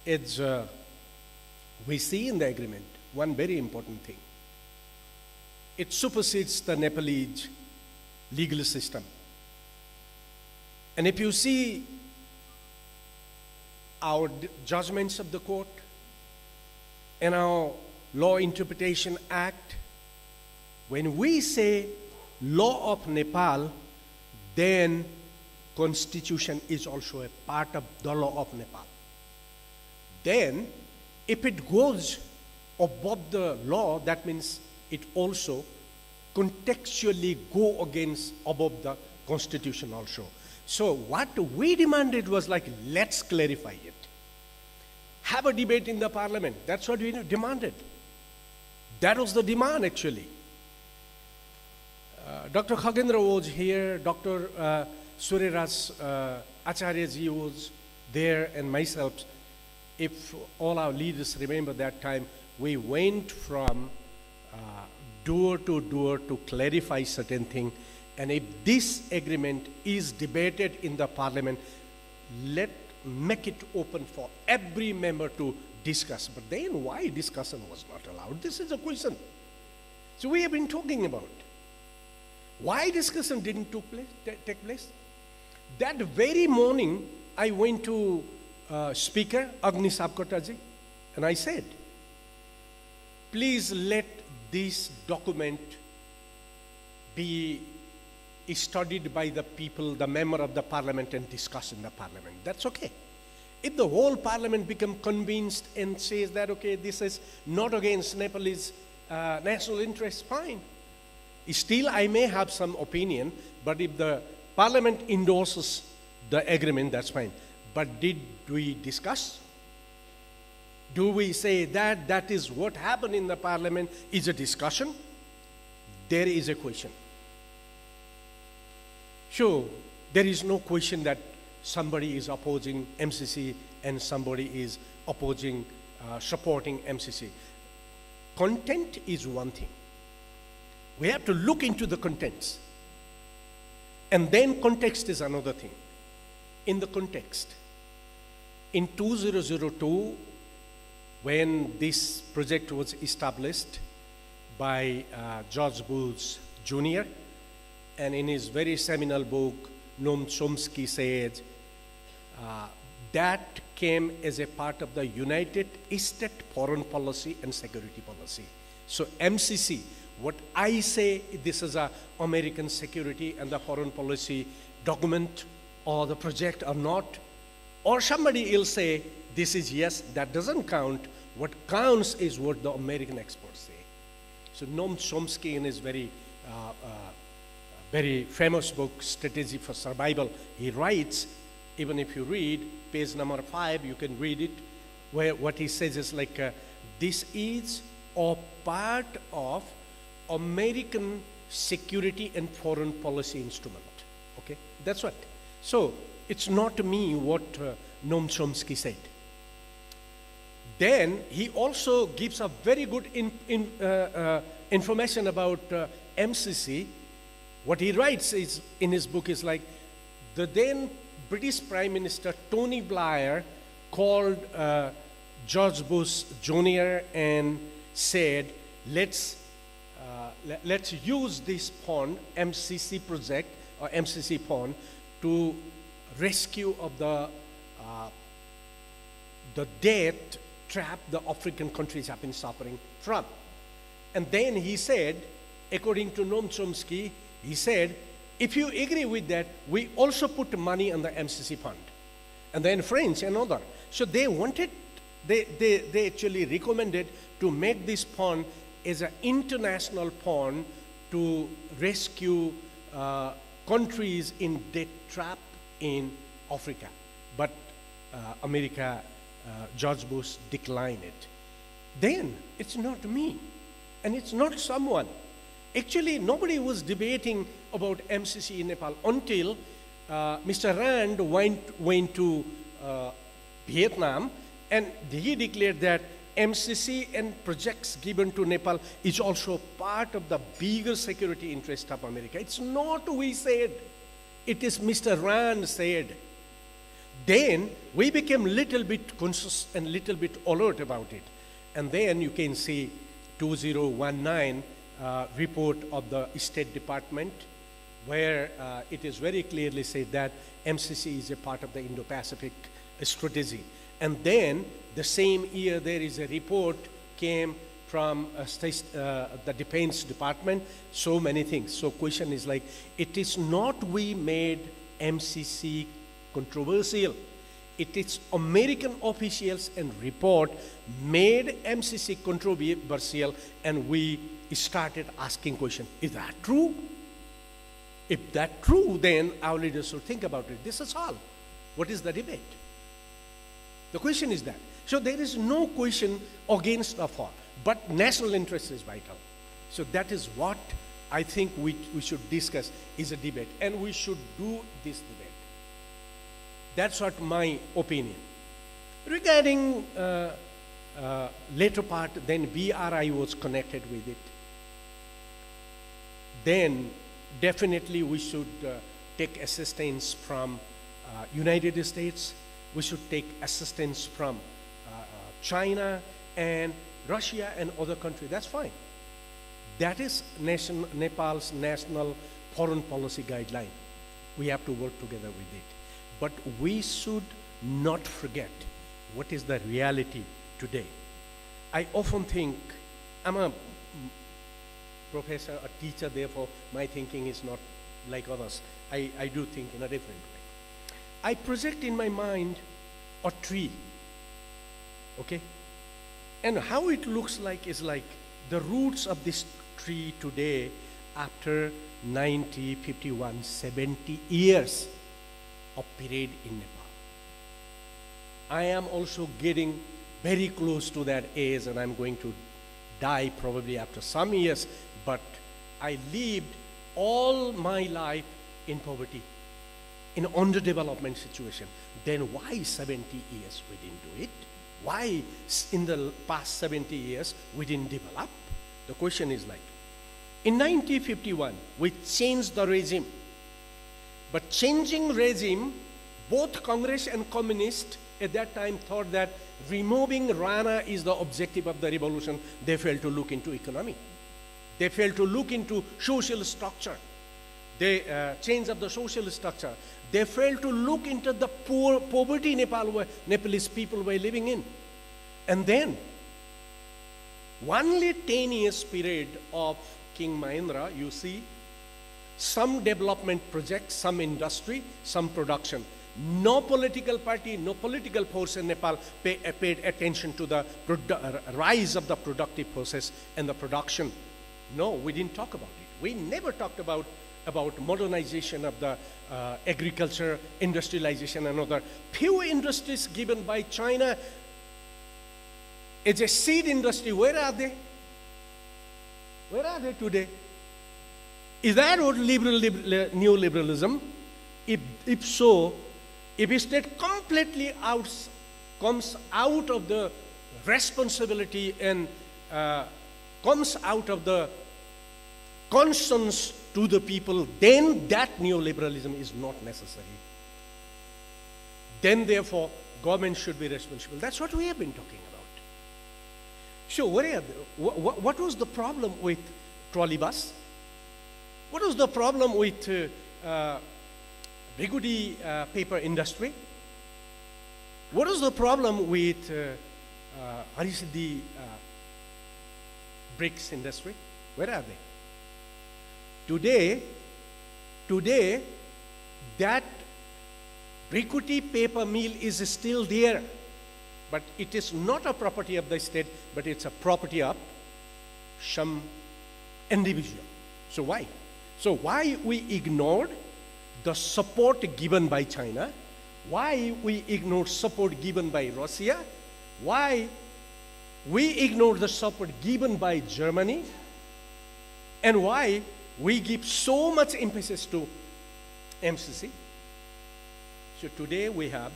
is we see in the agreement one very important thing. It supersedes the Nepalese legal system. And if you see our judgments of the court and our Law Interpretation Act, when we say law of Nepal, then Constitution is also a part of the law of Nepal. Then, if it goes above the law, that means it also contextually go against above the Constitution also. So what we demanded was like, let's clarify it. Have a debate in the parliament. That's what we demanded. That was the demand, actually. Dr. Khagendra was here, Dr. Suriraj Acharyaji was there, and myself. If all our leaders remember that time, we went from door to door to clarify certain things. And if this agreement is debated in the parliament, make it open for every member to discuss. But then why discussion was not allowed? This is a question. So we have been talking about why discussion didn't take place. That very morning, I went to Speaker Agni Sapkotaji, and I said, please let this document be studied by the people, the member of the parliament, and discussed in the parliament. That's okay. If the whole parliament become convinced and says that, okay, this is not against Nepalese national interest, fine. Still, I may have some opinion, but if the parliament endorses the agreement, that's fine. But did we discuss? Do we say that that is what happened in the parliament is a discussion? There is a question. Sure, there is no question that somebody is opposing MCC and somebody is opposing, supporting MCC. Content is one thing. We have to look into the contents. And then context is another thing. In the context, in 2002, when this project was established by George Bush Jr., and in his very seminal book, Noam Chomsky said, that came as a part of the United States foreign policy and security policy. So MCC, what I say, this is a American security and the foreign policy document or the project or not, or somebody will say, this is yes, that doesn't count. What counts is what the American experts say. So Noam Chomsky in his very famous book, Strategy for Survival, he writes, even if you read page number 5, you can read it, where what he says is like, this is a part of American security and foreign policy instrument. Okay, that's what. So it's not me what Noam Chomsky said. Then he also gives a very good information about MCC. What he writes is in his book is like, the then British Prime Minister Tony Blair called George Bush Jr. and said, let's use this fund, MCC project or MCC fund, to rescue of the debt trap the African countries have been suffering from. And then he said, according to Noam Chomsky, he said, if you agree with that, we also put money on the MCC fund. And then French and other. So they wanted, they actually recommended to make this fund as an international fund to rescue countries in debt trap in Africa. But America, George Bush declined it. Then it's not me, and it's not someone. Actually, nobody was debating about MCC in Nepal until Mr. Rand went to Vietnam, and he declared that MCC and projects given to Nepal is also part of the bigger security interest of America. It's not we said. It is Mr. Rand said. then we became little bit conscious and little bit alert about it. And then you can see 2019 report of the State Department, where it is very clearly said that MCC is a part of the Indo-Pacific strategy. And then the same year there is a report came from the Defense Department, so many things. So question is like, it is not we made MCC controversial. It is American officials and report made MCC controversial, and we started asking question, is that true? If that's true, then our leaders should think about it. This is all. What is the debate? The question is that. So there is no question against or for, but national interest is vital. So that is what I think we should discuss is a debate, and we should do this debate. That's what my opinion. Regarding later part, then BRI was connected with it. Then definitely we should take assistance from United States. We should take assistance from China and Russia and other countries. That's fine. That is Nepal's national foreign policy guideline. We have to work together with it. But we should not forget what is the reality today. I often think, I'm a professor, a teacher, therefore my thinking is not like others. I do think in a different way. I project in my mind a tree, okay? And how it looks like is like the roots of this tree today after 90, 51, 70 years of period in Nepal. I am also getting very close to that age, and I'm going to die probably after some years, but I lived all my life in poverty, in underdevelopment situation. Then why 70 years we didn't do it? Why in the past 70 years we didn't develop? The question is like, in 1951, we changed the regime. But changing regime, both Congress and Communists at that time thought that removing Rana is the objective of the revolution. They failed to look into economy. They failed to look into social structure. They change of the social structure. They failed to look into the poverty Nepalese people were living in. And then, only 10 years period of King Mahendra, you see, some development projects, some industry, some production. No political party, no political force in Nepal paid attention to the rise of the productive process and the production. No, we didn't talk about it. We never talked about modernization of the agriculture, industrialization, and other. Few industries given by China as a seed industry, where are they? Where are they today? Is that what neoliberalism? If so, if a state completely comes out of the responsibility and comes out of the conscience to the people, then that neoliberalism is not necessary. Then therefore, government should be responsible. That's what we have been talking about. So what was the problem with trolley bus? What was the problem with Bigudi paper industry? What was the problem with Harisidi bricks industry? Where are they? Today, that Bigudi paper mill is still there, but it is not a property of the state, but it's a property of some individual. So why? So why we ignored the support given by China? Why we ignored support given by Russia? Why we ignored the support given by Germany? And why we give so much emphasis to MCC? So today we have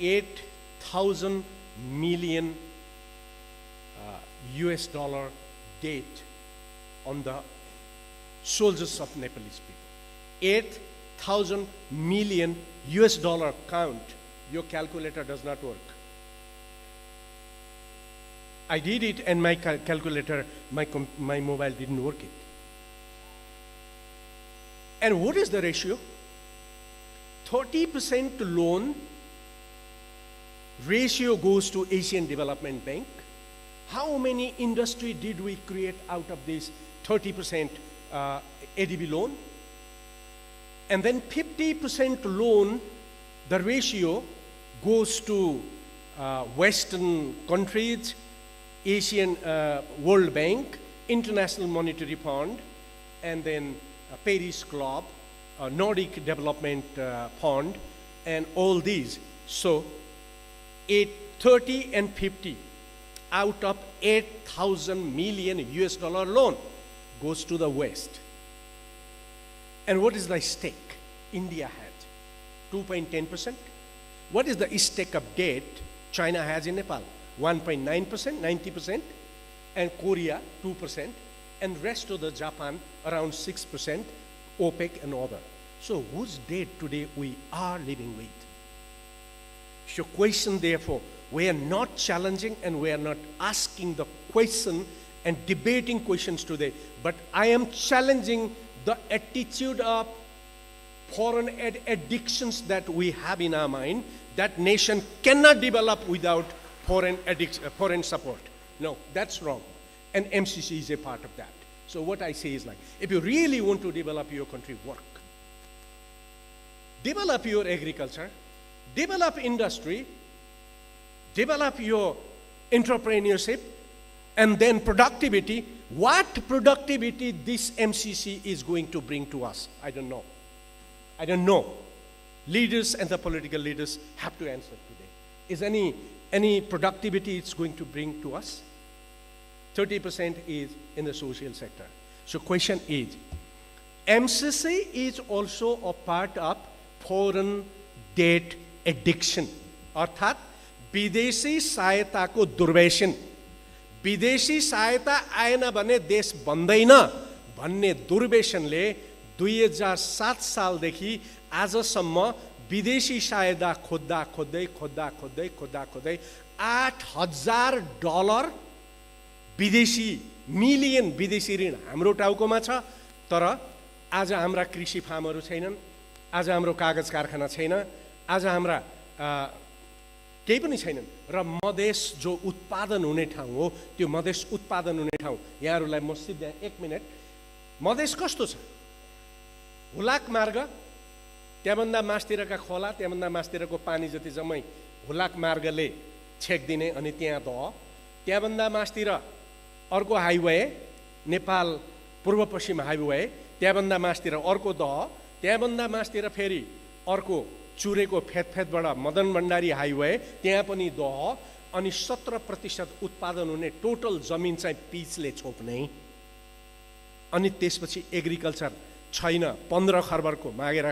8,000 million US dollar debt on the shoulders of Nepalese people. 8,000 million US dollar count, your calculator does not work. I did it and my calculator, my mobile didn't work it. And what is the ratio? 30% loan ratio goes to Asian Development Bank. How many industry did we create out of this 30% ADB loan? And then 50% loan, the ratio goes to Western countries, Asian World Bank, International Monetary Fund, and then Paris Club, Nordic Development Fund, and all these. So 30 and 50 out of 8,000 million US dollar loan goes to the West. And what is the stake? India has 2.10%. What is the stake of debt China has in Nepal? 1.9%, 90%, and Korea 2%, and rest of the Japan around 6%, OPEC and other. So whose debt today we are living with? So question therefore, we are not challenging and we are not asking the question and debating questions today, but I am challenging the attitude of foreign addictions that we have in our mind, that nation cannot develop without foreign support. No, that's wrong. And MCC is a part of that. So what I say is like, if you really want to develop your country, work. Develop your agriculture, develop industry, develop your entrepreneurship, and then productivity. What productivity this MCC is going to bring to us? I don't know. I don't know. Leaders and the political leaders have to answer today. Is any productivity it's going to bring to us? 30% is in the social sector. So question is, MCC is also a part of foreign debt addiction. अर्थात विदेशी सहायता को दुर्व्यसन, विदेशी सहायता आएन भने देश बन्दैन भन्ने दुर्व्यसनले 2007 सालदेखि आजसम्म विदेशी सहायता खोज्दै $8,000 मिलियन विदेशी ऋण हाम्रो टाउकोमा छ। तर आज हाम्रा कृषि फार्महरू छैनन्, आज हाम्रो कागज कारखाना छैन, आज हाम्रा केही पनि छैनन् र मधेस जो उत्पादन हुने ठाउँ हो, त्यो मधेस उत्पादन हुने ठाउँ, यहाँहरूलाई म सिधा 1 मिनेट, मधेस कस्तो छ? हुलाक मार्ग, त्यहाँभन्दा मास्तिरका खोला, त्यहाँभन्दा मास्तिरको पानी जति जम्मै हुलाक मार्गले छेक्दिने, अनि त्यहाँ दह, त्यहाँभन्दा मास्तिर अर्को हाइवे, नेपाल पूर्व पश्चिम हाइवे, त्यहाँभन्दा मास्तिर अर्को दह, त्यहाँभन्दा मास्तिर फेरि अर्को चुरेको फेदबाट मदन भण्डारी हाइवे, त्यहाँ पनि दह, अनि 17% उत्पादन हुने टोटल जमिन चाहिँ पिचले छोप्ने, अनि त्यसपछि एग्रिकल्चर छैन, 15 खर्बको मागेर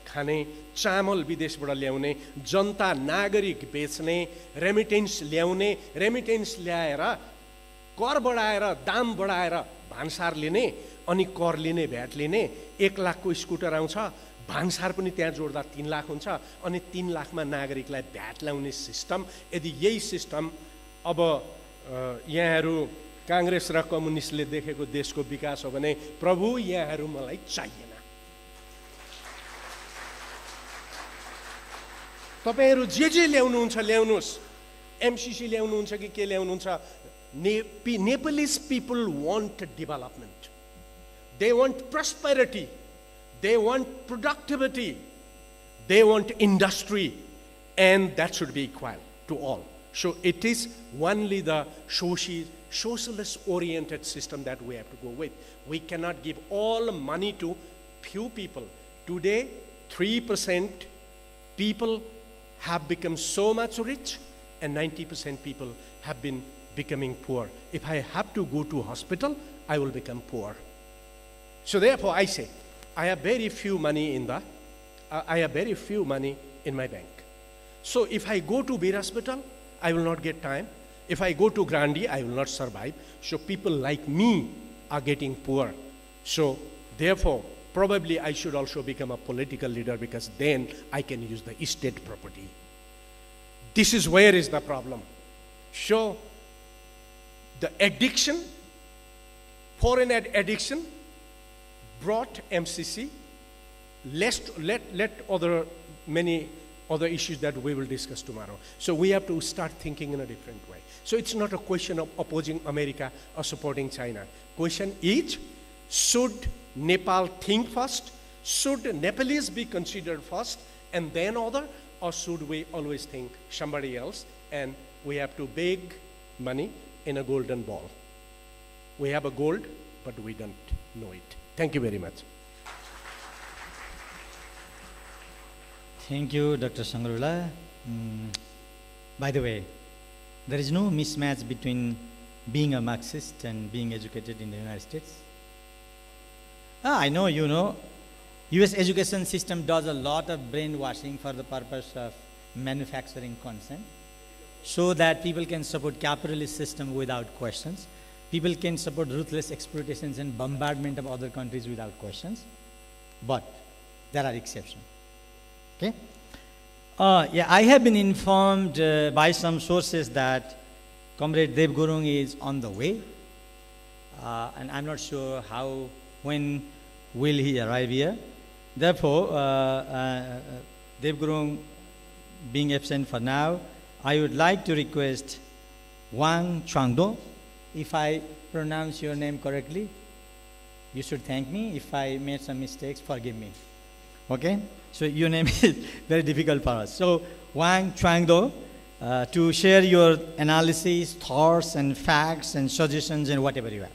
खाने, चामल विदेशबाट ल्याउने, जनता नागरिक बेच्ने, रेमिटेन्स ल्याउने, रेमिटेन्स ल्याएर कर बढाएर दाम बढाएर भान्सार लिने, अनि कर लिने, भ्याट लिने, 1 लाखको स्कुटर आउँछ, भान्सार पनि त्यहाँ जोड्दा 3 लाख हुन्छ, अनि 3 लाखमा नागरिकलाई भ्याट ल्याउने सिस्टम। यदि यही सिस्टम अब यहाँहरू कांग्रेस र कम्युनिस्टले देखेको देशको विकास हो भने प्रभु यहाँहरू मलाई चाहिएन। तपाईहरु जे ल्याउनुहुन्छ ल्याउनुस्, एमसीसी ल्याउनुहुन्छ कि के ल्याउनुहुन्छ, Nepalese people want development, they want prosperity, they want productivity, they want industry, and that should be equal to all. So it is only the socialist-oriented system that we have to go with. We cannot give all money to few people. Today, 3% people have become so much rich, and 90% people have been becoming poor. If I have to go to hospital, I will become poor. So therefore, I say, I have very few money in my bank. So if I go to Bir hospital, I will not get time. If I go to Grandi, I will not survive. So people like me are getting poor. So therefore, probably I should also become a political leader because then I can use the estate property. This is where is the problem. So, the addiction, foreign addiction, brought MCC. Let many other issues that we will discuss tomorrow. So we have to start thinking in a different way. So it's not a question of opposing America or supporting China. Question is, should Nepal think first? Should Nepalese be considered first and then other? Or should we always think somebody else and we have to beg money in a golden ball? We have a gold, but we don't know it. Thank you very much. Thank you, Dr. Sangarula. By the way, there is no mismatch between being a Marxist and being educated in the United States. I know, you know, US education system does a lot of brainwashing for the purpose of manufacturing consent so that people can support capitalist system without questions. People can support ruthless exploitations and bombardment of other countries without questions. But there are exceptions. Okay? Yeah, I have been informed by some sources that Comrade Dev Gurung is on the way. And I'm not sure when will he arrive here. Therefore, Dev Gurung being absent for now, I would like to request Wang Chuangdo. If I pronounce your name correctly, you should thank me. If I made some mistakes, forgive me. Okay? So your name is very difficult for us. So Wang Chuangdo, to share your analysis, thoughts, and facts, and suggestions, and whatever you have.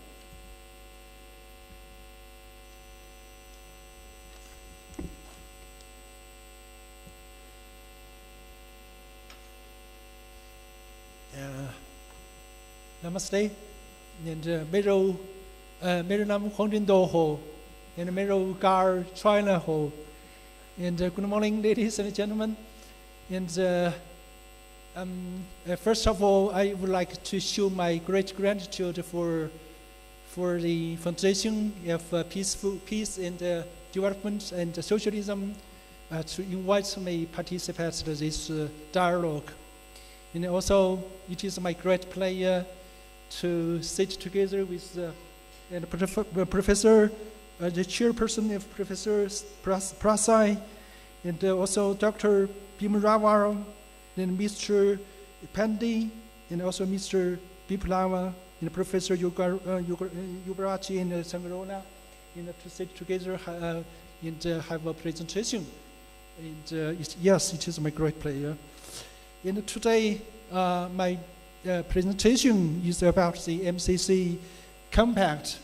Namaste. And Mero Nam Hongjindo Ho, and Mero Gar China Ho. And good morning, ladies and gentlemen. And first of all, I would like to show my great gratitude for the Foundation of Peace and Development and Socialism to invite me to participate in this dialogue. And also, it is my great pleasure to sit together with Professor, the chairperson of Professor Prasai, and also Dr. Bimrawa, and Mr. Pandi, and also Mr. Biplava, and Professor Yubarachi and Sangarona, to sit together and have a presentation. And yes, it is my great pleasure. And today, my presentation is about the MCC Compact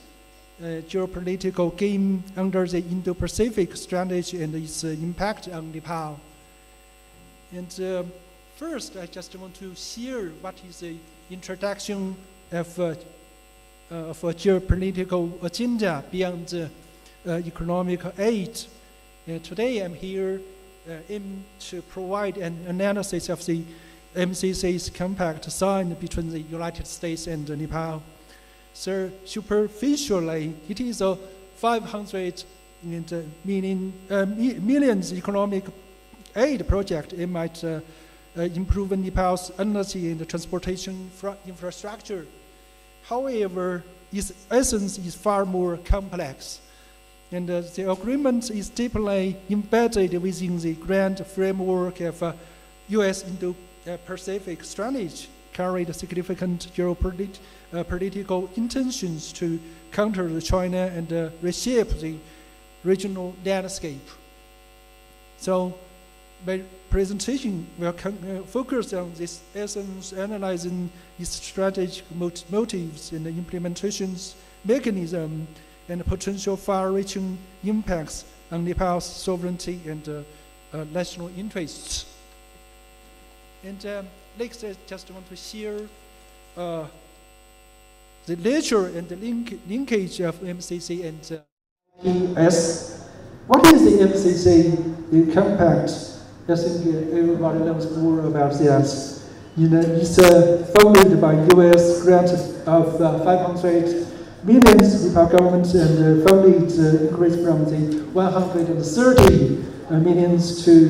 geopolitical game under the Indo-Pacific strategy and its impact on Nepal. And first, I just want to share what is the introduction of a geopolitical agenda beyond economic aid. Today, I'm here aim to provide an analysis of the MCC's compact signed between the United States and Nepal. So superficially, it is a 500 million economic aid project. It might improve Nepal's energy and transportation infrastructure. However, its essence is far more complex. And the agreement is deeply embedded within the grand framework of U.S. Indo-Pacific strategy, carried significant geopolitical intentions to counter China and reshape the regional landscape. So my presentation will focus on this essence, analyzing its strategic motives and the implementations mechanism and potential far-reaching impacts on Nepal's sovereignty and national interests. And next, I just want to share the nature and the linkage of MCC and US. What is the MCC, the compact? I think everybody knows more about that. It's funded by US grant of $500 millions Nepal government and funded increased from the 130 millions to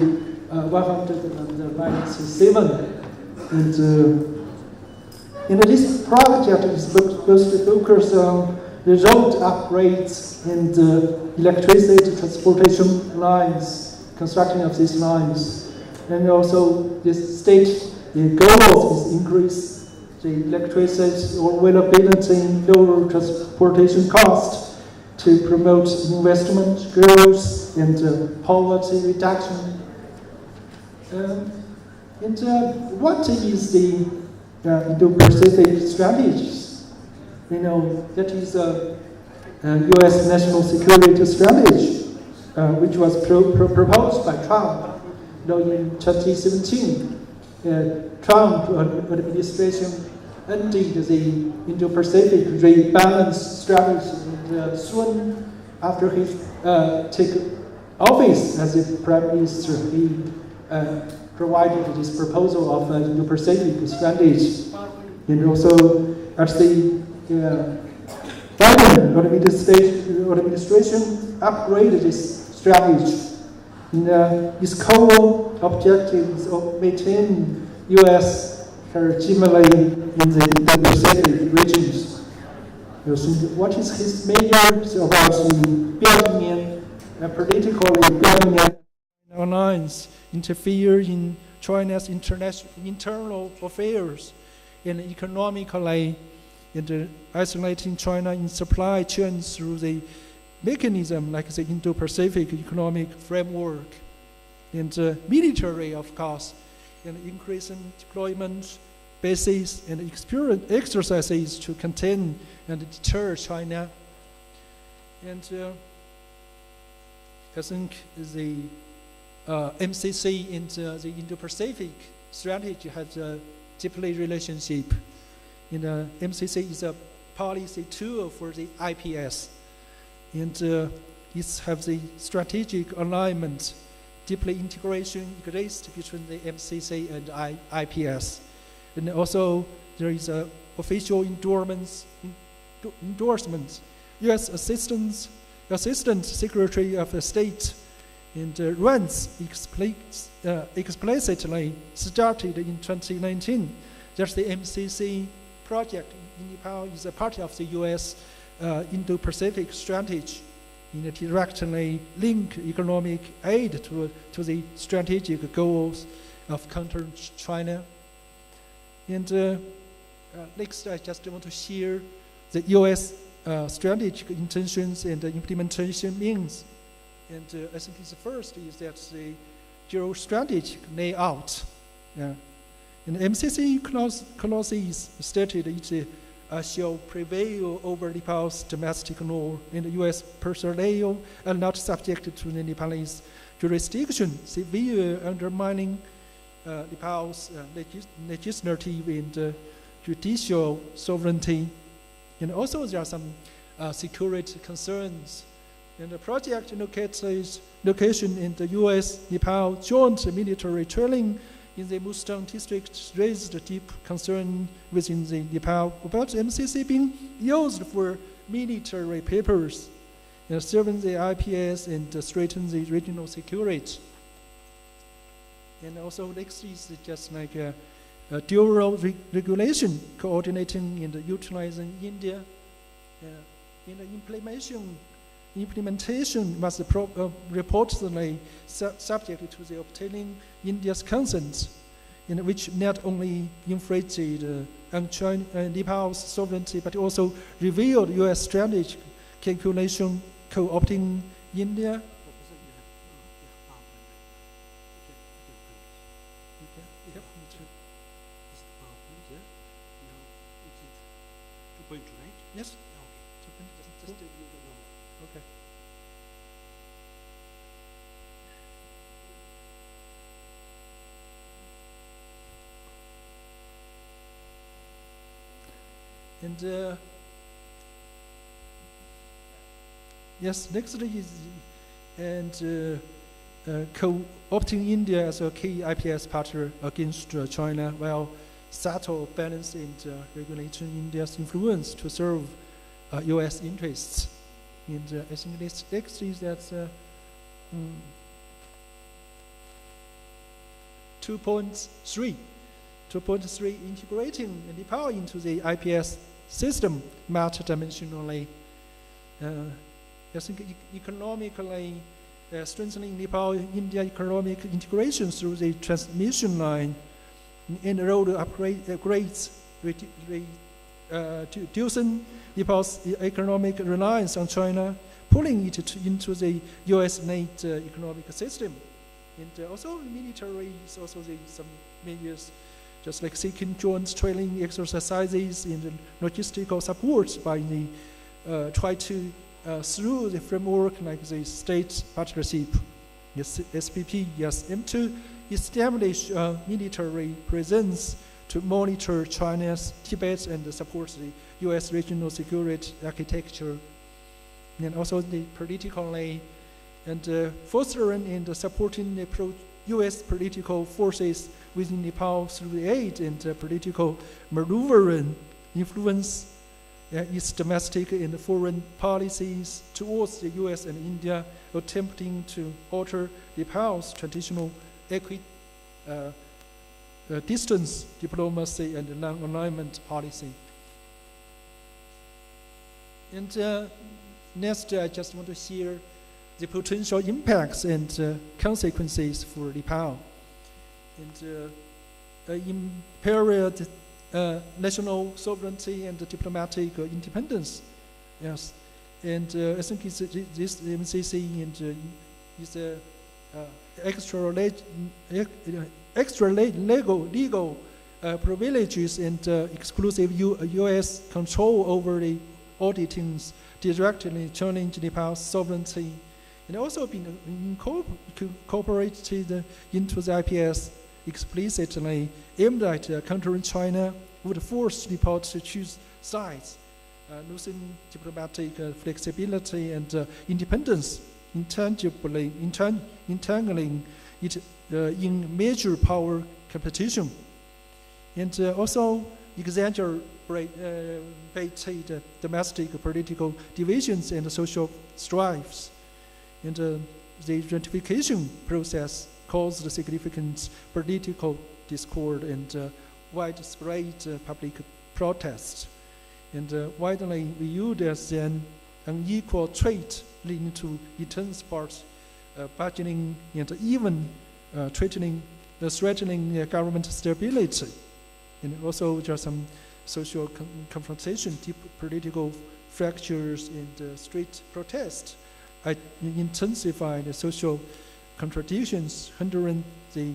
197. And this project is supposed to focus on the road upgrades and electricity transportation lines, construction of these lines. And also this state goal is increase the electricity availability, lower transportation cost to promote investment growth and poverty reduction. What is the Indo-Pacific strategies? That is U.S. national security strategy, which was proposed by Trump in 2017. Trump administration ended the Indo-Pacific rebalance strategy, and soon after he took office as the Prime Minister, he provided this proposal of Indo-Pacific strategy. And also, as the Biden administration upgraded this strategy, its core objective is to maintain U.S. hegemony in the Indo-Pacific regions. What is his measures about the politically building alliance interfere in China's internal affairs and economically and isolating China in supply chains through the mechanism like the Indo-Pacific Economic Framework, and military, of course, and increasing deployment bases and exercises to contain and deter China. And I think the MCC and the Indo-Pacific strategy has a deeply relationship. MCC is a policy tool for the IPS, and it has the strategic alignment, deeply integration exists between the MCC and IPS. And also there is a official endorsement. U.S. Assistant Secretary of State and runs explicitly started in 2019 that the MCC project in Nepal is a part of the U.S. Indo-Pacific strategy in directly link economic aid to the strategic goals of countering China. And next, I just want to share the U.S. strategic intentions and implementation means. And I think the first is that the geostrategic layout. And MCC clauses stated it shall prevail over Nepal's domestic law, and the U.S. personnel are not subject to the Nepalese jurisdiction, severe undermining Nepal's legislative and judicial sovereignty. And also there are some security concerns. And the project location in the U.S.-Nepal joint military training in the Mustang district raised deep concern within the Nepal about MCC being used for military purposes, serving the IPS and strengthen the regional security. And also next is just like a dual regulation, coordinating and utilizing India. In the implementation was reportedly subject to the obtaining India's consent, in which not only infringed on Nepal's sovereignty, but also revealed U.S. strategic calculation co-opting India. Yes. Okay. And yes, next is co-opting India as a key IPS partner against China, while subtle balance and regulating India's influence to serve U.S. interests. And I think this next is that 2.3, integrating Nepal into the IPS system multidimensionally. I think economically strengthening Nepal-India economic integration through the transmission line and road upgrades, reducing Nepal's economic reliance on China, pulling it into the US-led economic system. And also military is also some measures, just like seeking joint training exercises and logistical support by the try to through the framework like the state partnership, yes, SPP, yes, aim to establish a military presence to monitor China's Tibet and support the U.S. regional security architecture, and also the politically and fostering and supporting the pro-U.S. political forces within Nepal through the aid and political maneuvering influence its domestic and foreign policies towards the U.S. and India, attempting to alter Nepal's traditional distance diplomacy and non-alignment policy. And next, I just want to share the potential impacts and consequences for Nepal. And in period national sovereignty and diplomatic independence, yes. And I think this MCC and is extra legal privileges and exclusive U.S. control over the auditings directly challenge Nepal's sovereignty, and also been incorporated into the IPS explicitly aimed at countering China would force Nepal to choose sides, losing diplomatic flexibility and independence, intangibly entangling it in major power competition, and also exacerbated domestic political divisions and social strifes. And the ratification process caused significant political discord and widespread public protest, and widely viewed as an unequal trade leading to intense parts bargaining and even threatening government stability. And also there are some social confrontation, deep political fractures, and street protests intensified the social contradictions, hindering the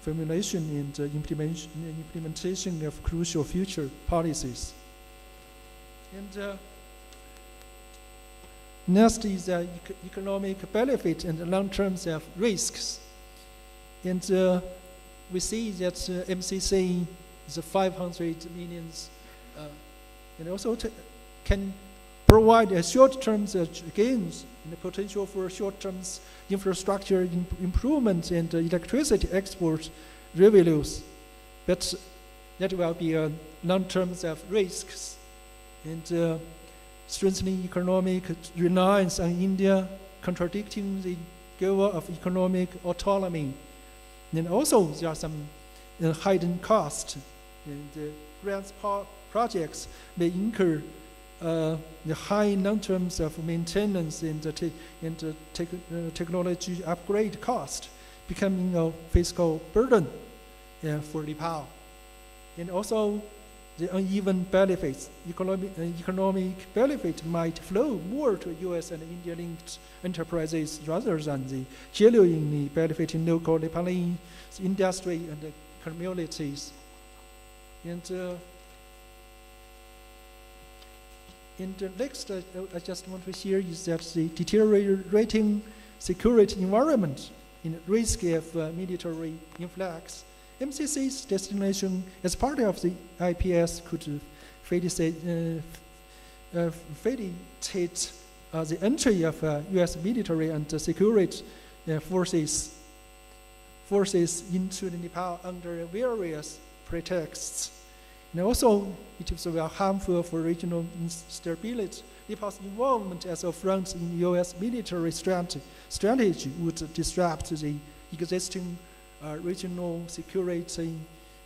formulation and implementation of crucial future policies. And next is economic benefit and long-term risks. And we see that MCC is 500 million, and also can provide a short-term gains and the potential for short-term infrastructure improvement and electricity export revenues. But that will be a long-term risks, and strengthening economic reliance on India, contradicting the goal of economic autonomy. And also there are some hidden costs, and grants projects may incur the high long-term of maintenance and technology upgrade cost, becoming a fiscal burden for Nepal. And also the uneven benefits, economic benefit might flow more to US and India-linked enterprises rather than the genuinely benefiting local Nepalese industry and communities. And the next I just want to share is that the deteriorating security environment in risk of military influx. MCC's destination as part of the IPS could facilitate the entry of US military and security forces into Nepal under various pretexts. And also, it is very harmful for regional instability. Nepal's involvement as a front in U.S. military strategy would disrupt the existing regional security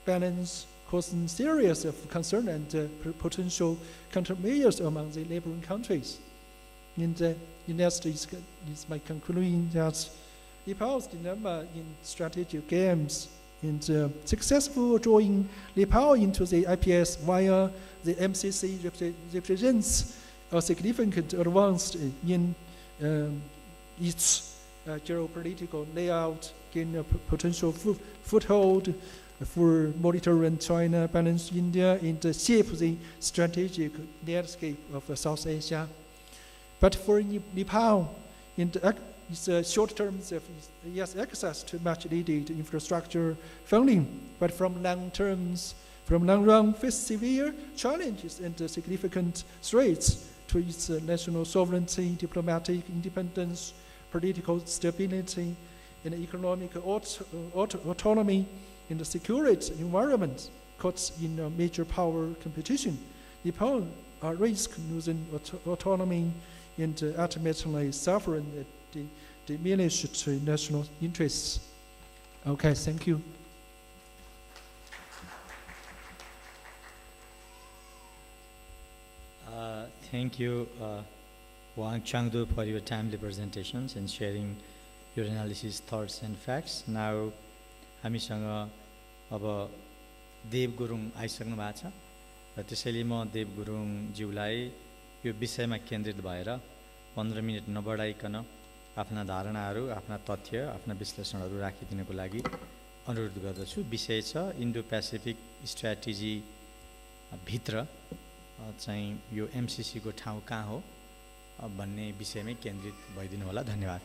balance, causing serious concern and potential countermeasures among the neighboring countries. And next is my conclusion that Nepal's dilemma in strategic games and successful drawing Nepal into the IPS via the MCC represents a significant advance in its geopolitical layout, gain a potential foothold for monitoring China, balance India, and shape the strategic landscape of South Asia. But for Nepal, it's short-term, yes, access to much-needed infrastructure funding, but from long-run, face severe challenges and significant threats to its national sovereignty, diplomatic independence, political stability, and economic autonomy in the security environment caught in a major power competition. Nepal risks losing autonomy and ultimately suffering diminished national interests. Okay, thank you. Thank you, Wang Changdu, for your timely presentations and sharing your analysis, thoughts, and facts. Now, हामीसँग अब देव गुरुङ आइसक्नु भएको छ र त्यसैले म देव गुरुङज्यूलाई यो विषयमा केन्द्रित भएर 15 minute नबढाइकन आफ्ना धारणाहरू, आफ्ना तथ्य, आफ्ना विश्लेषणहरू राखिदिनको लागि अनुरोध गर्दछु। विषय छ इन्डो पेसिफिक स्ट्र्याटेजी भित्र चाहिँ यो एमसीसी को ठाउँ कहाँ हो भन्ने विषयमै केन्द्रित भइदिनु होला। धन्यवाद।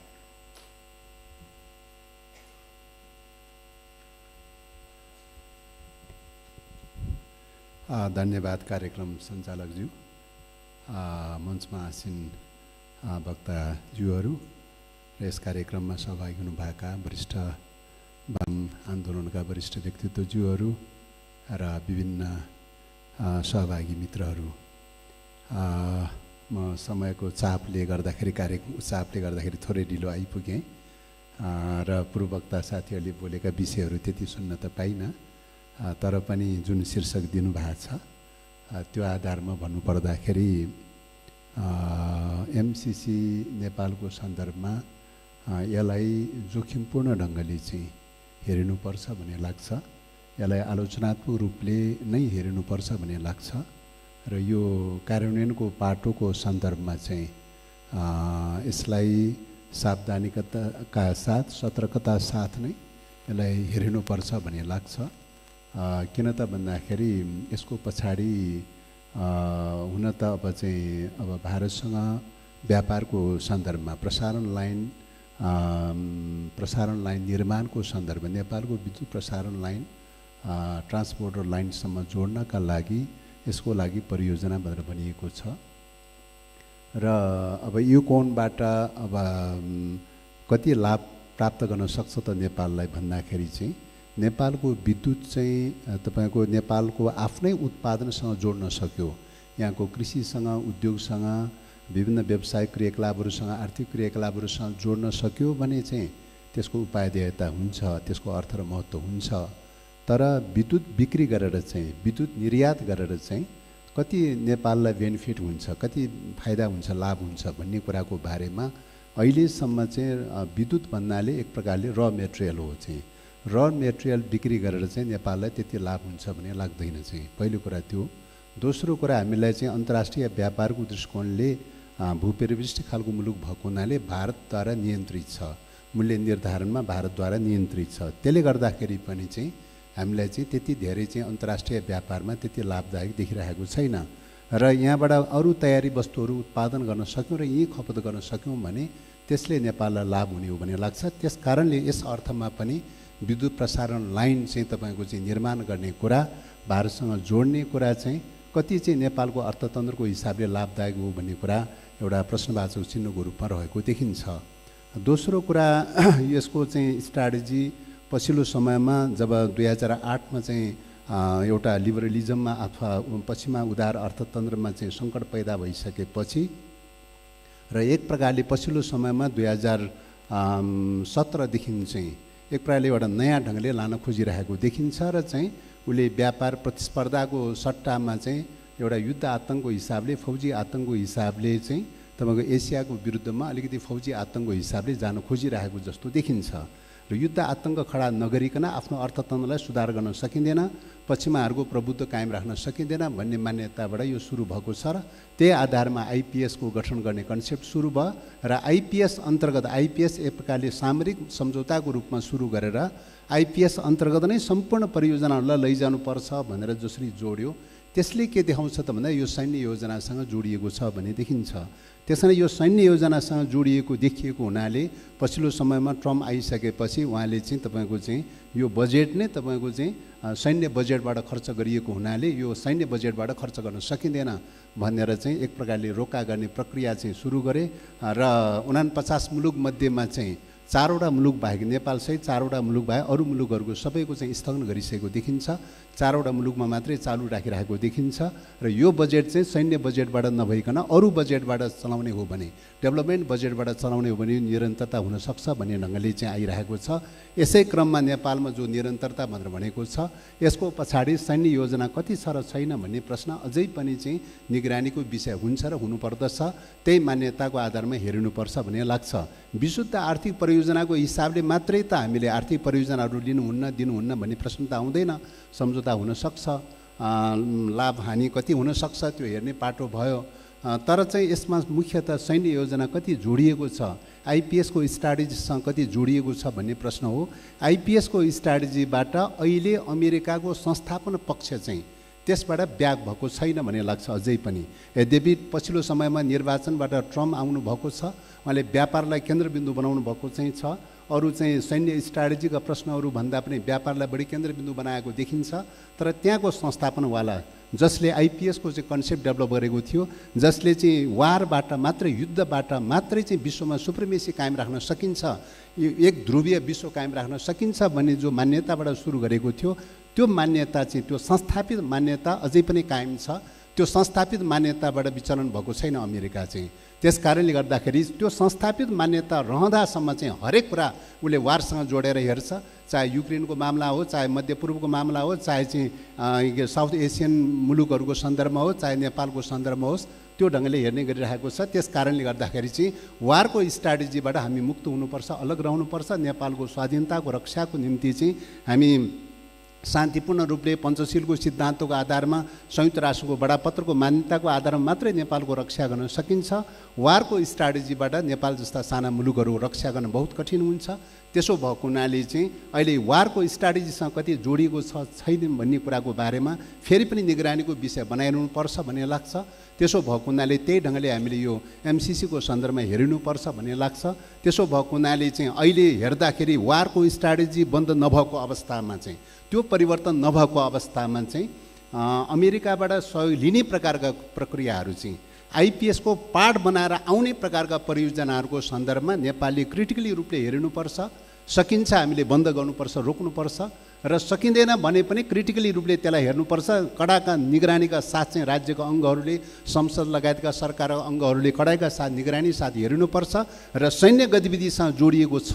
धन्यवाद कार्यक्रम सञ्चालकज्यू, मञ्चमा आसीन वक्ताज्यूहरू र यस कार्यक्रममा सहभागी हुनुभएका वरिष्ठ वाम आन्दोलनका वरिष्ठ व्यक्तित्वज्यूहरू र विभिन्न सहभागी मित्रहरू, म समयको चापले गर्दाखेरि थोरै ढिलो आइपुगेँ र पूर्ववक्ता साथीहरूले बोलेका विषयहरू त्यति सुन्न त पाइनँ, तर पनि जुन शीर्षक दिनुभएको छ त्यो आधारमा भन्नुपर्दाखेरि एमसीसी नेपालको सन्दर्भमा यसलाई जोखिमपूर्ण ढङ्गले चाहिँ हेर्नुपर्छ भन्ने लाग्छ, यसलाई आलोचनात्मक रूपले नै हेर्नुपर्छ भन्ने लाग्छ र यो कार्यान्वयनको पाटोको सन्दर्भमा चाहिँ यसलाई सावधानिकताका साथ, सतर्कता साथ नै यसलाई हेर्नुपर्छ भन्ने लाग्छ। किन त भन्दाखेरि यसको पछाडि हुन त अब भारतसँग व्यापारको सन्दर्भमा प्रसारण लाइन निर्माणको सन्दर्भ, नेपालको विद्युत प्रसारण लाइन ट्रान्सपोर्टर लाइनसम्म जोड्नका लागि यसको लागि परियोजना भनेर भनिएको छ र अब यो कोणबाट अब कति लाभ प्राप्त गर्न सक्छ त नेपाललाई भन्दाखेरि चाहिँ नेपालको विद्युत चाहिँ तपाईको नेपालको आफ्नै उत्पादनसँग जोड्न सक्यो, यहाँको कृषिसँग, उद्योगसँग, विभिन्न व्यावसायिक क्रियाकलापहरूसँग, आर्थिक क्रियाकलापहरूसँग जोड्न सक्यो भने चाहिँ त्यसको उपादेयता हुन्छ, त्यसको अर्थ र महत्त्व हुन्छ। तर विद्युत बिक्री गरेर चाहिँ, विद्युत निर्यात गरेर चाहिँ कति नेपाललाई बेनिफिट हुन्छ, कति फाइदा हुन्छ, लाभ हुन्छ भन्ने कुराको बारेमा अहिलेसम्म चाहिँ विद्युत भन्नाले एक प्रकारले र मेटेरियल हो, चाहिँ र मेटेरियल बिक्री गरेर चाहिँ नेपाललाई त्यति लाभ हुन्छ भन्ने लाग्दैन चाहिँ, पहिलो कुरा त्यो। दोस्रो कुरा हामीलाई चाहिँ अन्तर्राष्ट्रिय व्यापारको दृष्टिकोणले भूपरिवेष्टि खालको मुलुक भएको हुनाले भारतद्वारा नियन्त्रित छ, मूल्य निर्धारणमा भारतद्वारा नियन्त्रित छ, त्यसले गर्दाखेरि पनि चाहिँ हामीलाई चाहिँ त्यति धेरै चाहिँ अन्तर्राष्ट्रिय व्यापारमा त्यति लाभदायक देखिरहेको छैन र यहाँबाट अरू तयारी वस्तुहरू उत्पादन गर्न सक्यौँ र यही खपत गर्न सक्यौँ भने त्यसले नेपाललाई लाभ हुने हो भन्ने लाग्छ। त्यस कारणले यस अर्थमा पनि विद्युत प्रसारण लाइन चाहिँ तपाईँको चाहिँ निर्माण गर्ने कुरा, भारतसँग जोड्ने कुरा चाहिँ कति चाहिँ नेपालको अर्थतन्त्रको हिसाबले लाभदायक हो भन्ने कुरा एउटा प्रश्नवाचक चिन्हको रूपमा रहेको देखिन्छ। दोस्रो कुरा यसको चाहिँ स्ट्राटेजी पछिल्लो समयमा जब 2008मा चाहिँ एउटा लिबरलिजममा अथवा पछिमा उदार अर्थतन्त्रमा चाहिँ सङ्कट पैदा भइसकेपछि र एक प्रकारले पछिल्लो समयमा 2017देखि चाहिँ एक प्रकारले एउटा नयाँ ढङ्गले लान खोजिरहेको देखिन्छ र चाहिँ उसले व्यापार प्रतिस्पर्धाको सट्टामा चाहिँ एउटा युद्ध आतङ्कको हिसाबले फौजी आतङ्कको हिसाबले चाहिँ तपाईँको एसियाको विरुद्धमा अलिकति फौजी आतङ्कको हिसाबले जान खोजिरहेको जस्तो देखिन्छ र युद्ध आतङ्क खडा नगरिकन आफ्नो अर्थतन्त्रलाई सुधार गर्न सकिँदैन, पश्चिमाहरूको प्रभुत्व कायम राख्न सकिँदैन भन्ने मान्यताबाट यो सुरु भएको छ र त्यही आधारमा आइपिएसको गठन गर्ने कन्सेप्ट सुरु भयो र आइपिएस अन्तर्गत आइपिएस एक प्रकारले सामरिक सम्झौताको रूपमा सुरु गरेर आइपिएस अन्तर्गत नै सम्पूर्ण परियोजनाहरूलाई लैजानुपर्छ भनेर जसरी जोड्यो त्यसले के देखाउँछ त भन्दा यो सैन्य योजनासँग जोडिएको छ भन्ने देखिन्छ। त्यसैले यो सैन्य योजनासँग जोडिएको देखिएको हुनाले पछिल्लो समयमा ट्रम्प आइसकेपछि उहाँले चाहिँ तपाईँको चाहिँ यो बजेट नै तपाईँको चाहिँ सैन्य बजेटबाट खर्च गरिएको हुनाले यो सैन्य बजेटबाट खर्च गर्न सकिँदैन भनेर चाहिँ एक प्रकारले रोका गर्ने प्रक्रिया चाहिँ सुरु गरे र 49 मुलुक मध्येमा चाहिँ 4वटा मुलुक बाहेक नेपालसहित 4वटा मुलुक बाहेक अरू मुलुकहरूको सबैको चाहिँ स्थगन गरिसकेको देखिन्छ। 4वटा मुलुकमा मात्रै चालु राखिरहेको देखिन्छ र यो बजेट चाहिँ सैन्य बजेटबाट नभइकन अरू बजेटबाट चलाउने हो भने डेभलपमेन्ट बजेटबाट चलाउने हो भने निरन्तरता हुनसक्छ भन्ने ढङ्गले चाहिँ आइरहेको छ। यसै क्रममा नेपालमा जो निरन्तरता भनेर भनेको छ यसको पछाडि सैन्य योजना कति छ र छैन भन्ने प्रश्न अझै पनि चाहिँ निगरानीको विषय हुन्छ र हुनुपर्दछ। त्यही मान्यताको आधारमा हेर्नुपर्छ भन्ने लाग्छ। विशुद्ध आर्थिक परियोजनाको हिसाबले मात्रै त हामीले आर्थिक परियोजनाहरू लिनुहुन्न दिनुहुन्न भन्ने प्रश्न त आउँदैन। सम्झौता हुनसक्छ, लाभ हानि कति हुनसक्छ त्यो हेर्ने पाटो भयो, तर चाहिँ यसमा मुख्यतः सैन्य योजना कति जोडिएको छ, आइपिएसको स्ट्राटेजीसँग कति जोडिएको छ भन्ने प्रश्न हो। आइपिएसको स्ट्राटेजीबाट अहिले अमेरिकाको संस्थापन पक्ष चाहिँ त्यसबाट ब्याक भएको छैन भन्ने लाग्छ अझै पनि। यद्यपि पछिल्लो समयमा निर्वाचनबाट ट्रम्प आउनु भएको छ, उहाँले व्यापारलाई केन्द्रबिन्दु बनाउनु भएको चाहिँ छ। अरू चाहिँ सैन्य स्ट्राटेजीका प्रश्नहरू भन्दा पनि व्यापारलाई बढी केन्द्रबिन्दु बनाएको देखिन्छ। तर त्यहाँको संस्थापनवाला जसले आइपिएसको चाहिँ कन्सेप्ट डेभलप गरेको थियो, जसले चाहिँ वारबाट मात्रै युद्धबाट मात्रै चाहिँ विश्वमा सुप्रिमेसी कायम राख्न सकिन्छ, यो एक ध्रुवीय विश्व कायम राख्न सकिन्छ भन्ने जो मान्यताबाट सुरु गरेको थियो त्यो मान्यता चाहिँ त्यो संस्थापित मान्यता अझै पनि कायम छ। त्यो संस्थापित मान्यताबाट विचलन भएको छैन अमेरिका चाहिँ। त्यस कारणले गर्दाखेरि त्यो संस्थापित मान्यता रहँदासम्म चाहिँ हरेक कुरा उसले वारसँग जोडेर हेर्छ, चाहे युक्रेनको मामला हो, चाहे मध्यपूर्वको मामला हो, चाहे चाहिँ साउथ एसियन मुलुकहरूको सन्दर्भमा हो, चाहे नेपालको सन्दर्भमा होस्, त्यो ढङ्गले हेर्ने गरिरहेको छ। त्यस कारणले गर्दाखेरि चाहिँ वारको स्ट्राटेजीबाट हामी मुक्त हुनुपर्छ, अलग रहनुपर्छ। नेपालको स्वाधीनताको रक्षाको निम्ति चाहिँ हामी शान्तिपूर्ण रूपले पञ्चशीलको सिद्धान्तको आधारमा संयुक्त राष्ट्रको बडापत्रको मान्यताको आधारमा मात्रै नेपालको रक्षा गर्न सकिन्छ। वारको स्ट्राटेजीबाट नेपाल जस्ता साना मुलुकहरू रक्षा गर्न बहुत कठिन हुन्छ। त्यसो भएको हुनाले चाहिँ अहिले वारको स्ट्राटेजीसँग कति जोडिएको छ छैन भन्ने कुराको बारेमा फेरि पनि निगरानीको विषय बनाइरहनुपर्छ भन्ने लाग्छ। त्यसो भएको हुनाले त्यही ढङ्गले हामीले यो एमसिसीको सन्दर्भमा हेरिनुपर्छ भन्ने लाग्छ। त्यसो भएको हुनाले चाहिँ अहिले हेर्दाखेरि वारको स्ट्राटेजी बन्द नभएको अवस्थामा चाहिँ त्यो परिवर्तन नभएको अवस्थामा चाहिँ अमेरिकाबाट सहयोग लिने प्रकारका प्रक्रियाहरू चाहिँ आइपिएसको पार्ट बनाएर आउने प्रकारका परियोजनाहरूको सन्दर्भमा नेपालले क्रिटिकली रूपले हेर्नुपर्छ। सकिन्छ हामीले बन्द गर्नुपर्छ, रोक्नुपर्छ, र सकिँदैन भने पनि क्रिटिकली रूपले त्यसलाई हेर्नुपर्छ। कडाका निगरानीका साथ चाहिँ राज्यका अङ्गहरूले, संसद लगायतका सरकारका अङ्गहरूले कडाइका साथ निगरानी साथ हेर्नुपर्छ। र सैन्य गतिविधिसँग जोडिएको छ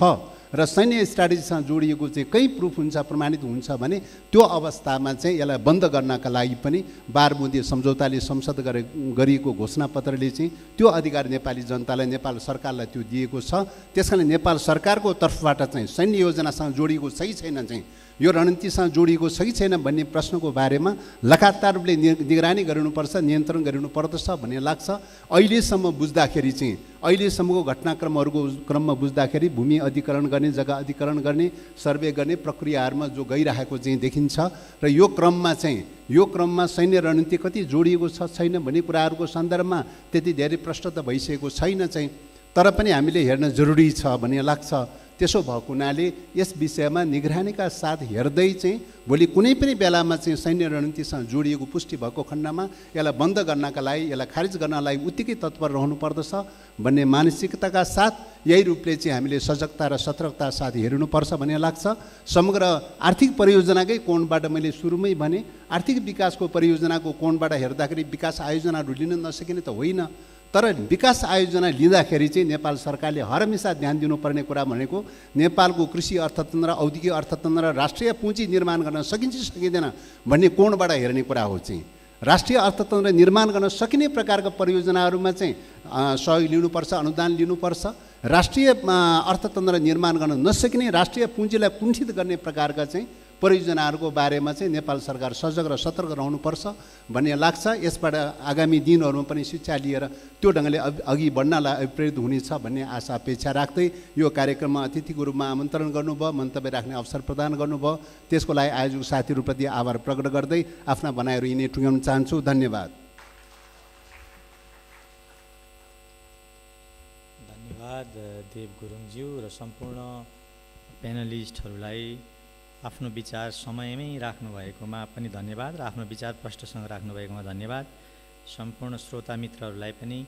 र सैन्य स्ट्राटेजीसँग जोडिएको चाहिँ कहीँ प्रुफ हुन्छ, प्रमाणित हुन्छ भने त्यो अवस्थामा चाहिँ यसलाई बन्द गर्नका लागि पनि बारबुँदी सम्झौताले संसद गरिएको घोषणापत्रले चाहिँ त्यो अधिकार नेपाली जनतालाई, नेपाल सरकारलाई त्यो दिएको छ। त्यसकारण नेपाल सरकारको तर्फबाट चाहिँ सैन्य योजनासँग जोडिएको सही छैन, चाहिँ यो रणनीतिसँग जोडिएको छ कि छैन भन्ने प्रश्नको बारेमा लगातार रूपले निगरानी गर्नुपर्छ, नियन्त्रण गर्नुपर्दछ भन्ने लाग्छ। अहिलेसम्म बुझ्दाखेरि चाहिँ अहिलेसम्मको घटनाक्रमहरूको क्रममा बुझ्दाखेरि भूमि अधिकरण गर्ने, जग्गा अधिकरण गर्ने, सर्वे गर्ने प्रक्रियाहरूमा जो गइरहेको चाहिँ देखिन्छ। र यो क्रममा सैन्य रणनीति कति जोडिएको छ छैन भन्ने कुराहरूको सन्दर्भमा त्यति धेरै प्रश्न त भइसकेको छैन चाहिँ, तर पनि हामीले हेर्न जरुरी छ भन्ने लाग्छ। त्यसो भएको हुनाले यस विषयमा निगरानीका साथ हेर्दै चाहिँ भोलि कुनै पनि बेलामा चाहिँ सैन्य रणनीतिसँग जोडिएको पुष्टि भएको खण्डमा यसलाई बन्द गर्नका लागि, यसलाई खारिज गर्नलाई उत्तिकै तत्पर रहनुपर्दछ भन्ने मानसिकताका साथ यही रूपले चाहिँ हामीले सजगता र सतर्कता साथ हेर्नुपर्छ भन्ने लाग्छ। समग्र आर्थिक परियोजनाकै कोणबाट मैले सुरुमै भने आर्थिक विकासको परियोजनाको कोणबाट हेर्दाखेरि विकास आयोजनाहरू लिन नसकिने त होइन, तर विकास आयोजना लिँदाखेरि चाहिँ नेपाल सरकारले हरहमेसा ध्यान दिनुपर्ने कुरा भनेको नेपालको कृषि अर्थतन्त्र, औद्योगिक अर्थतन्त्र र राष्ट्रिय पुँजी निर्माण गर्न सकिन्छ सकिँदैन भन्ने कोणबाट हेर्ने कुरा हो। चाहिँ राष्ट्रिय अर्थतन्त्र निर्माण गर्न सकिने प्रकारका परियोजनाहरूमा चाहिँ सहयोग लिनुपर्छ, अनुदान लिनुपर्छ। राष्ट्रिय अर्थतन्त्र निर्माण गर्न नसकिने, राष्ट्रिय पुँजीलाई कुण्ठित गर्ने प्रकारका चाहिँ परियोजनाहरूको बारेमा चाहिँ नेपाल सरकार सजग र सतर्क रहनुपर्छ भन्ने लाग्छ। यसबाट आगामी दिनहरूमा पनि शिक्षा लिएर त्यो ढङ्गले अघि बढ्नलाई अभिप्रेरित हुनेछ भन्ने आशा अपेक्षा राख्दै यो कार्यक्रममा अतिथिको रूपमा आमन्त्रण गर्नुभयो, मन्तव्य राख्ने अवसर प्रदान गर्नुभयो, त्यसको लागि आयोजक साथीहरूप्रति आभार प्रकट गर्दै आफ्ना भनाइहरू यिनै टुङ्ग्याउन चाहन्छु। धन्यवाद। धन्यवाद देव गुरुङज्यू र सम्पूर्ण प्यानलिस्टहरूलाई आफ्नो विचार समयमै राख्नुभएकोमा पनि धन्यवाद र आफ्नो विचार प्रष्टसँग राख्नुभएकोमा धन्यवाद। सम्पूर्ण श्रोता मित्रहरूलाई पनि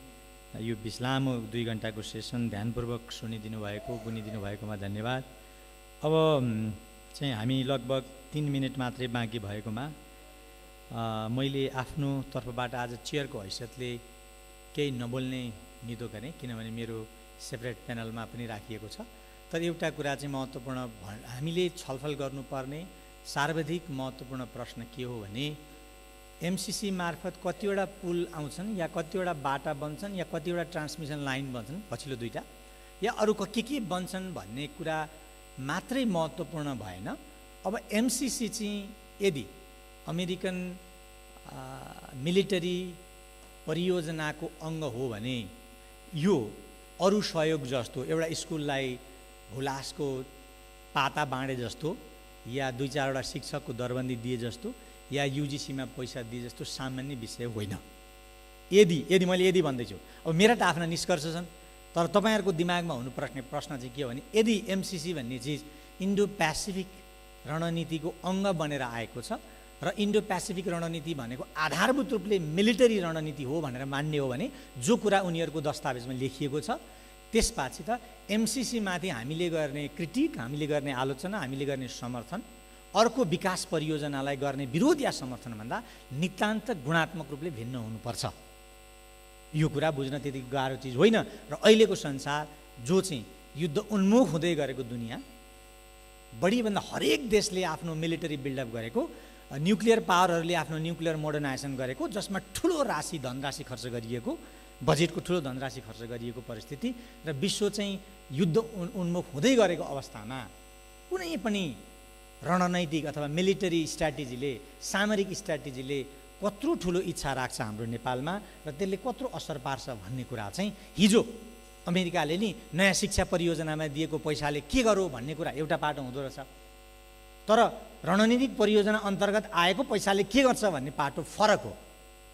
यो लामो 2 घन्टाको सेसन ध्यानपूर्वक सुनिदिनु भएको, गुनिदिनु भएकोमा धन्यवाद। अब चाहिँ हामी लगभग 3 मिनट मात्रै बाँकी भएकोमा मैले आफ्नो तर्फबाट आज चेयरको हैसियतले केही नबोल्ने निधो गरेँ, किनभने मेरो सेपरेट प्यानलमा पनि राखिएको छ। तर एउटा कुरा चाहिँ महत्त्वपूर्ण, हामीले छलफल गर्नुपर्ने सर्वाधिक महत्त्वपूर्ण प्रश्न के हो भने एमसिसी मार्फत कतिवटा पुल आउँछन् या कतिवटा बाटा बन्छन् या कतिवटा ट्रान्समिसन लाइन बन्छन्, पछिल्लो 2टा, या अरू के बन्छन् भन्ने कुरा मात्रै महत्त्वपूर्ण भएन। अब एमसिसी चाहिँ यदि अमेरिकन मिलिटरी परियोजनाको अङ्ग हो भने यो अरू सहयोग जस्तो एउटा स्कुललाई हुलासको पाता बाँडे जस्तो या 2-4वटा शिक्षकको दरबन्दी दिए जस्तो या युजिसीमा पैसा दिए जस्तो सामान्य विषय होइन। यदि मैले यदि भन्दैछु, अब मेरा त आफ्ना निष्कर्ष छन्, तर तपाईँहरूको दिमागमा हुनुपर्ने प्रश्न चाहिँ के हो भने यदि एमसिसी भन्ने चिज इन्डो पेसिफिक रणनीतिको अङ्ग बनेर आएको छ र इन्डो पेसिफिक रणनीति भनेको आधारभूत रूपले मिलिटरी रणनीति हो भनेर मान्ने हो भने जो कुरा उनीहरूको दस्तावेजमा लेखिएको छ, त्यसपछि त एमसिसी माथि हामीले गर्ने क्रिटिक, हामीले गर्ने आलोचना, हामीले गर्ने समर्थन अर्को विकास परियोजनालाई गर्ने विरोध या समर्थनभन्दा नितान्त गुणात्मक रूपले भिन्न हुनुपर्छ। यो कुरा बुझ्न त्यति गाह्रो चिज होइन। र अहिलेको संसार जो चाहिँ युद्ध उन्मुख हुँदै गरेको दुनियाँ, बढीभन्दा हरेक देशले आफ्नो मिलिटरी बिल्डअप गरेको, न्युक्लियर पावरहरूले आफ्नो न्युक्लियर मोडर्नाइजेसन गरेको, जसमा ठुलो राशि धनराशि खर्च गरिएको, बजेटको ठुलो धनराशि खर्च गरिएको परिस्थिति र विश्व चाहिँ युद्ध उन्मुख हुँदै गरेको अवस्थामा कुनै पनि रणनैतिक अथवा मिलिटरी स्ट्राटेजीले, सामरिक स्ट्राटेजीले कत्रो ठुलो इच्छा राख्छ हाम्रो नेपालमा र त्यसले कत्रो असर पार्छ भन्ने कुरा चाहिँ हिजो अमेरिकाले नि नयाँ शिक्षा परियोजनामा दिएको पैसाले के गरौँ भन्ने कुरा एउटा पाटो हुँदो रहेछ, तर रणनीतिक परियोजना अन्तर्गत आएको पैसाले के गर्छ भन्ने पाटो फरक हो।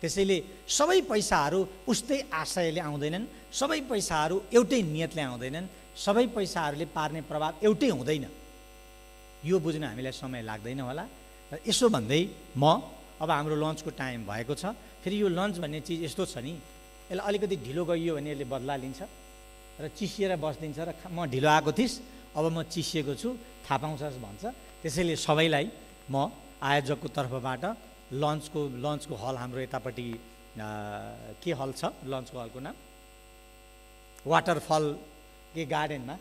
त्यसैले सबै पैसाहरू उस्तै आशयले आउँदैनन्, सबै पैसाहरू एउटै नियतले आउँदैनन्, सबै पैसाहरूले पार्ने प्रभाव एउटै हुँदैन। यो बुझ्न हामीलाई समय लाग्दैन होला। र यसो भन्दै म अब हाम्रो लन्चको टाइम भएको छ। फेरि यो लन्च भन्ने चिज यस्तो छ नि, यसलाई अलिकति ढिलो गइयो भने यसले बदला लिन्छ र चिसिएर बस्दिन्छ र म ढिलो आएको थिइस्, अब म चिसिएको छु, थाहा पाउँछस् भन्छ। त्यसैले सबैलाई म आयोजकको तर्फबाट लन्चको हल हाम्रो यतापट्टि के हल छ, लन्चको हलको नाम वाटरफल के गार्डनमा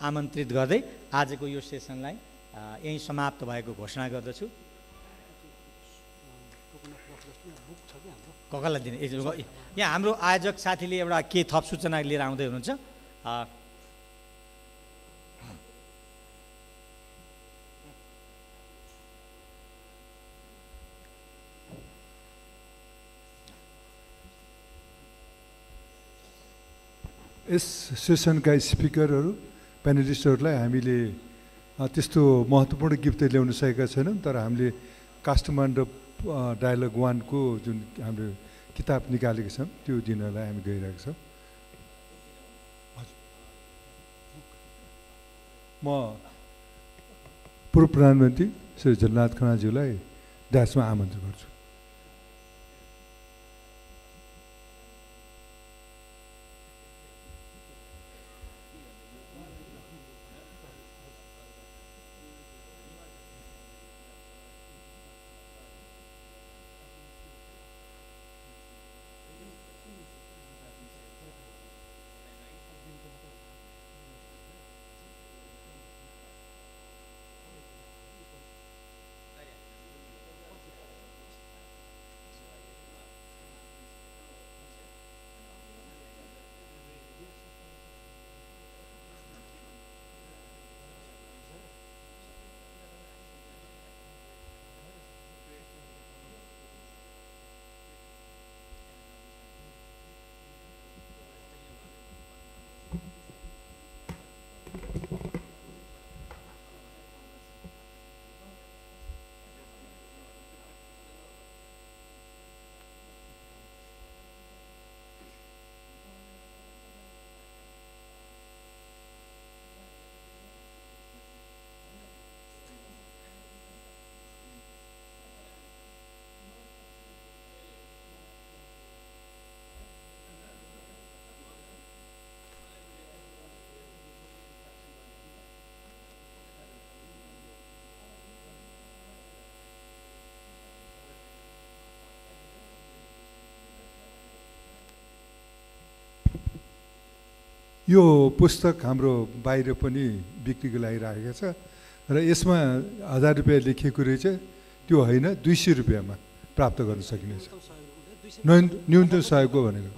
आमन्त्रित गर्दै आजको यो सेसनलाई यहीँ समाप्त भएको घोषणा गर्दछु। कसलाई दिने? यहाँ हाम्रो आयोजक साथीले एउटा के थप सूचना लिएर आउँदै हुनुहुन्छ। यस सेसनका स्पिकरहरू, प्यानलिस्टहरूलाई हामीले त्यस्तो महत्त्वपूर्ण गिफ्ट ल्याउन सकेका छैनौँ, तर हामीले काष्ठमण्डप डायलग-1 को जुन हाम्रो किताब निकालेका छौँ त्यो दिनलाई हामी गइरहेका छौँ। म पूर्व प्रधानमन्त्री श्री झलनाथ खनालज्यूलाई ड्यासमा आमन्त्रण गर्छु। यो पुस्तक हाम्रो बाहिर पनि बिक्रीको लागि राखेको छ र यसमा 1000 रुपैयाँ लेखिएको रहेछ, त्यो होइन 200 रुपैयाँमा प्राप्त गर्न सकिनेछ। न्यूनतम सहयोगको भनेको